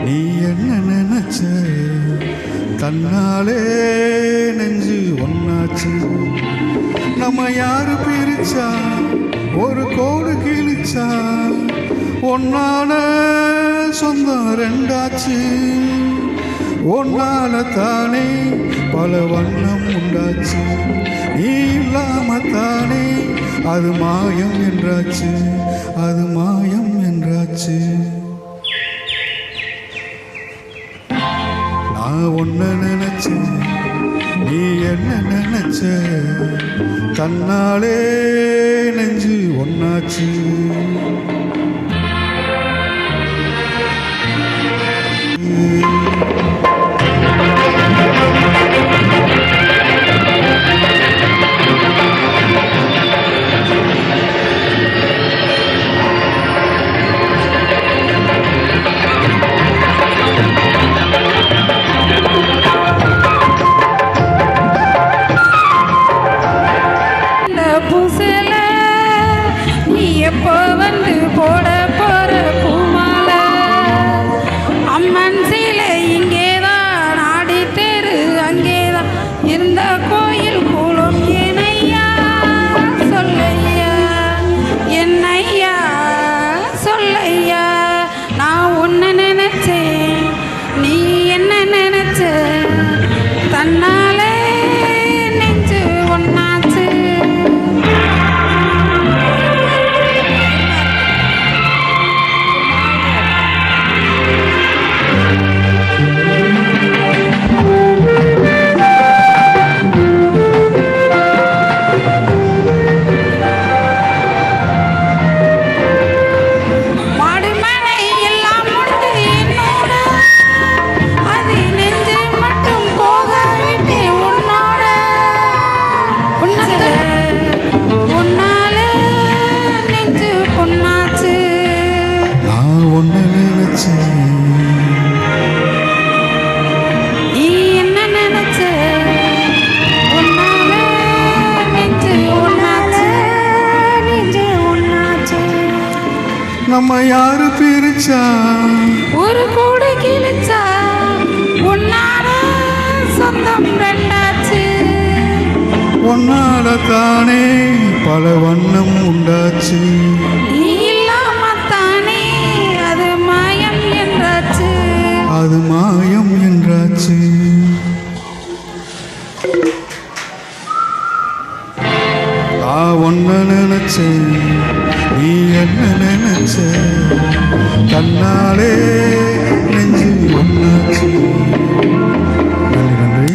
நீ என்ன நினைச்ச தன்னாலே நெஞ்சு ஒன்னாச்சு. நம்ம யாரு பிரிச்சா ஒரு கோடு கிழிச்சா ஒன்னான சொந்தம் ரெண்டாச்சு. ஒன்னால தானே பல வண்ணம் உண்டாச்சு. நீ இல்லாம தானே அது மாயம் என்றாச்சு, அது மாயம் என்றாச்சு. நான் ஒன்ன நினைச்சேன், நீ என்ன நினைச்ச, தன்னாலே நெஞ்சு ஒன்னாச்சு. எப்போ வந்து போட போற பூமாலை அம்மன் சீலை இங்கேதான் ஆடி தெரு அங்கேதான் இருந்த கோயில் கூலம் என்னையா சொல்லையா என்னையா சொல்லையா. நான் ஒன்று நினைச்சேன், நீ என்ன நினைச்ச, தன்னாலே நெஞ்சு ஒன்னாச்சு. நம்ம யாரு பிரிச்சா ஒரு கூட கிழிச்சா உன்னால சொந்தம் ரெண்டாச்சு. ஒன்னால தானே பல வண்ணம் உண்டாச்சு. நீ இல்லாம தானே அது மாயம் என்றாச்சு, அது மாயம் என்றாச்சு. நான் ஒன்ன நினைச்சேன், நீ என்ன நினைச்ச, தன்னாலே நெஞ்சு ஒன்னாச்சு.